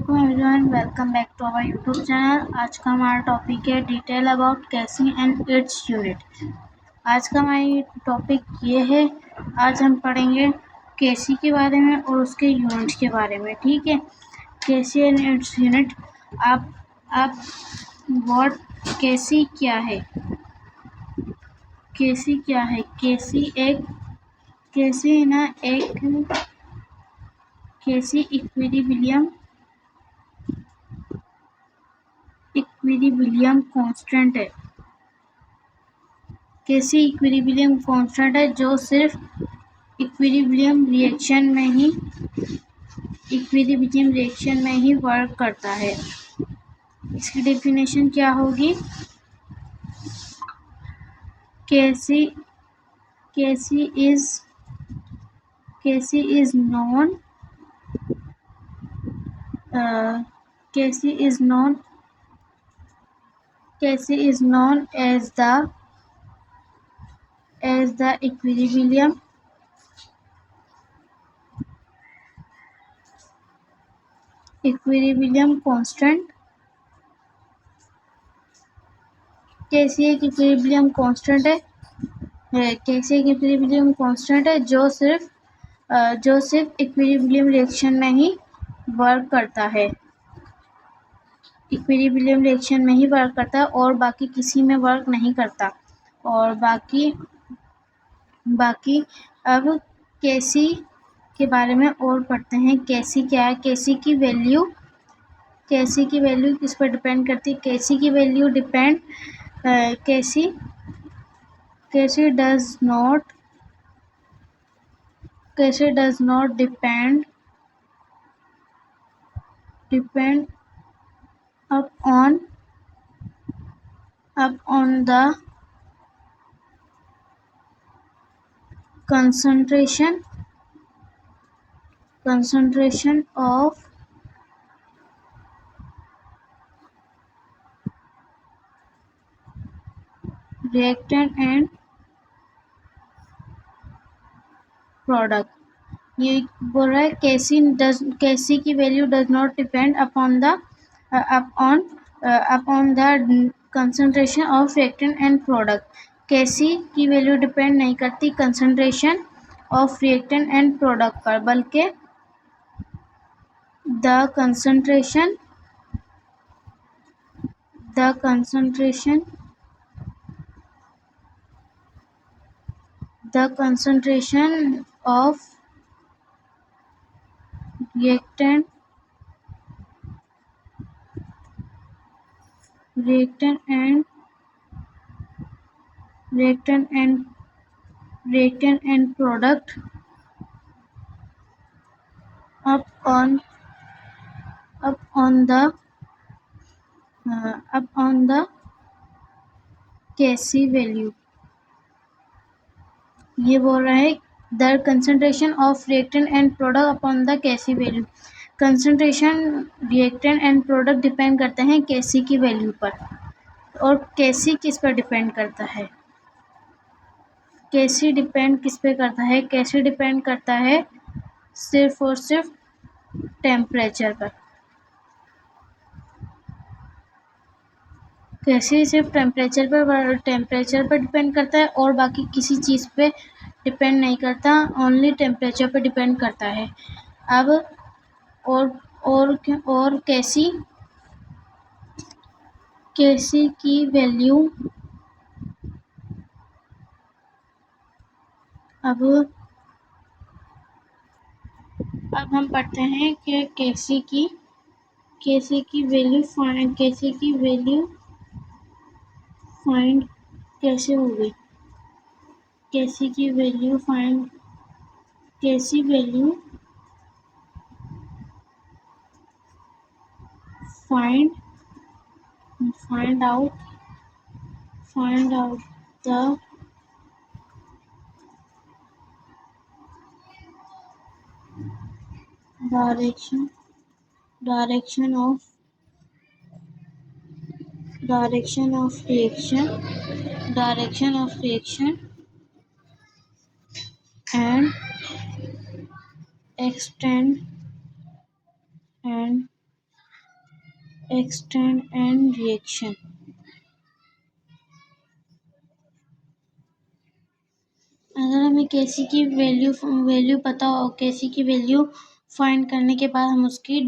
Everyone, welcome back to our YouTube channel. आज का हमारा टॉपिक है detail about KC and its unit. आज का हमारा टॉपिक ये है, आज हम पढ़ेंगे केसी के बारे में और उसके यूनिट के बारे में। ठीक है, केसी एंड इट्स यूनिट। आप व्हाट केसी क्या है? केसी क्या है? केसी ना एक केसी इक्विलिब्रियम कांस्टेंट है। केसी इक्विलिब्रियम कांस्टेंट है जो सिर्फ इक्विलिब्रियम रिएक्शन में ही वर्क करता है। इसकी डेफिनेशन क्या होगी? K C is known as the equilibrium constant। K C एक इक्विलिब्रियम कांस्टेंट है। केसी एक इक्विलिब्रियम कांस्टेंट है जो सिर्फ इक्विलिब्रियम रिएक्शन में ही वर्क करता है। इक्विलिब्रियम रिएक्शन में ही वर्क करता है और बाकी किसी में वर्क नहीं करता। और बाकी अब केसी के बारे में और पढ़ते हैं। केसी क्या है? केसी की वैल्यू किस पर डिपेंड करती है? केसी की value KC does not depend upon the concentration of reactant and product। ये बोल रहा है केसी की value does not depend upon the concentration of reactant and product. K C की वैल्यू डिपेंड नहीं करती concentration of reactant and product पर, बल्कि the concentration of reactant and product up on the K C value. ये बोल रहा है the concentration of reactant and product upon the K C value. Concentration, reactant and product depend करते हैं केसी की value पर। और केसी किस पर डिपेंड करता है? केसी डिपेंड किस पे करता है? केसी डिपेंड करता है सिर्फ और सिर्फ टेम्परेचर पर। केसी सिर्फ टेम्परेचर पर डिपेंड करता है और बाकी किसी चीज़ पे डिपेंड नहीं करता, ओनली टेम्परेचर पे डिपेंड करता है। अब और केसी की वैल्यू अब हम पढ़ते हैं कि केसी की वैल्यू फाइंड कैसे हो गई। K C value find out the direction of reaction and extend extent and reaction. अगर हमें केसी की वैल्यू पता हो, केसी की वैल्यू फाइंड करने के बाद हम उसकी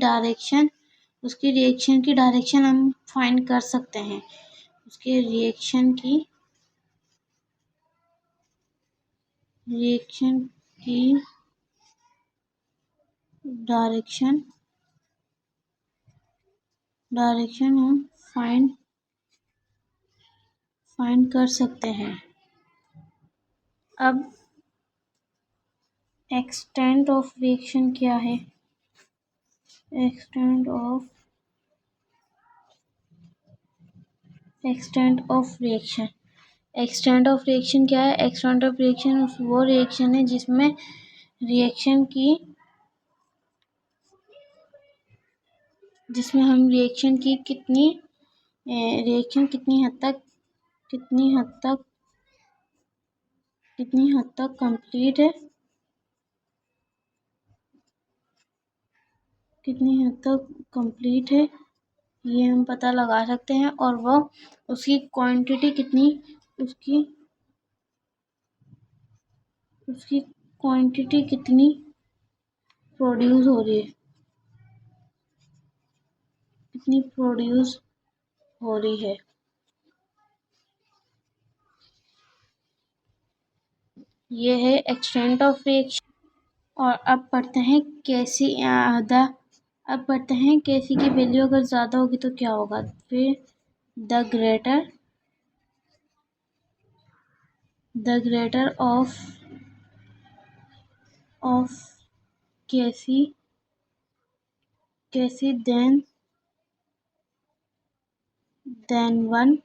रिएक्शन की डायरेक्शन हम फाइंड कर सकते हैं। उसके रिएक्शन की डायरेक्शन हम फाइंड कर सकते हैं। अब एक्सटेंट ऑफ रिएक्शन क्या है? एक्सटेंट ऑफ रिएक्शन क्या है? एक्सटेंट ऑफ रिएक्शन वो रिएक्शन है जिसमें हम रिएक्शन कितनी हद तक कंप्लीट है, ये हम पता लगा सकते हैं। और वो उसकी क्वांटिटी कितनी प्रोड्यूस हो रही है, ये है एक्सटेंट ऑफ रिएक्शन। और अब पढ़ते हैं केसी की वैल्यू अगर ज़्यादा होगी तो क्या होगा। फिर the greater of KC than one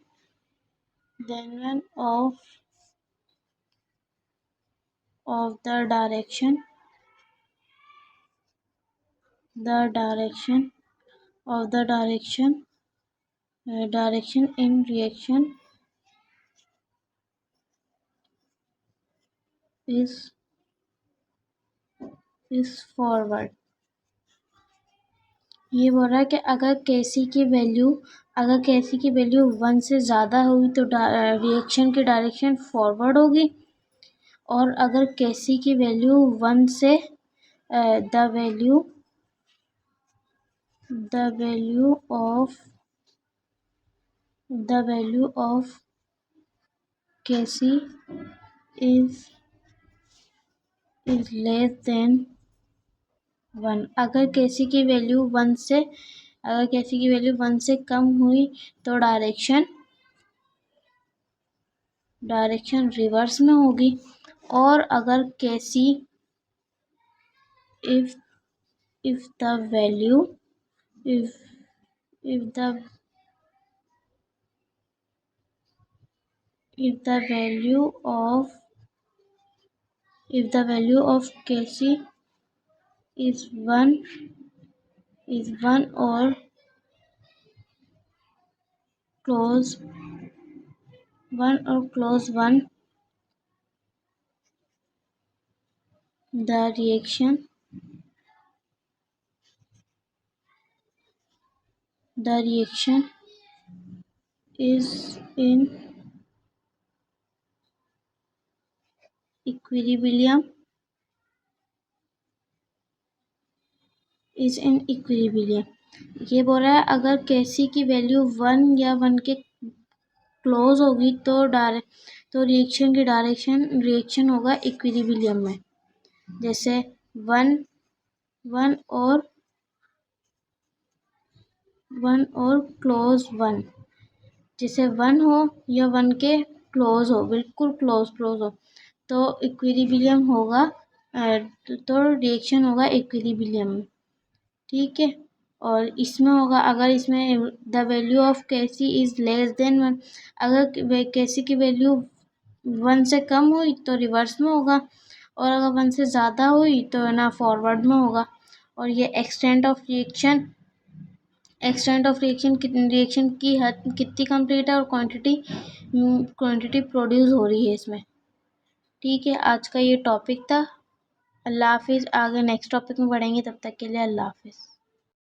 of the direction in reaction is forward। ये बोल रहा है कि अगर केसी की वैल्यू 1 से ज़्यादा हुई तो रिएक्शन की डायरेक्शन फॉरवर्ड होगी। और अगर केसी की वैल्यू 1 से the value of KC is less than 1। अगर केसी की वैल्यू 1 से कम हुई तो डायरेक्शन रिवर्स में होगी। और अगर केसी if the value of KC is 1 or close 1, the reaction is in equilibrium। ये बोल रहा है अगर केसी की वैल्यू 1 या 1 के क्लोज होगी तो रिएक्शन की रिएक्शन होगा इक्विलिब्रियम में। जैसे 1 और क्लोज 1, जैसे 1 हो या 1 के क्लोज हो, बिल्कुल क्लोज हो, तो इक्विलिब्रियम होगा, तो रिएक्शन होगा इक्विलिब्रियम में। ठीक है। और इसमें होगा अगर इसमें the value of KC is less than 1, अगर केसी की वैल्यू 1 से कम हुई तो रिवर्स में होगा, और अगर 1 से ज़्यादा हुई तो ना फॉरवर्ड में होगा। और ये एक्सटेंट ऑफ रिएक्शन रिएक्शन की हद कितनी कंप्लीट है और क्वांटिटी प्रोड्यूस हो रही है इसमें। ठीक है, आज का ये टॉपिक था। अल्लाह हाफिज़। आगे नेक्स्ट टॉपिक में पढ़ेंगे, तब तक के लिए अल्लाह हाफिज़।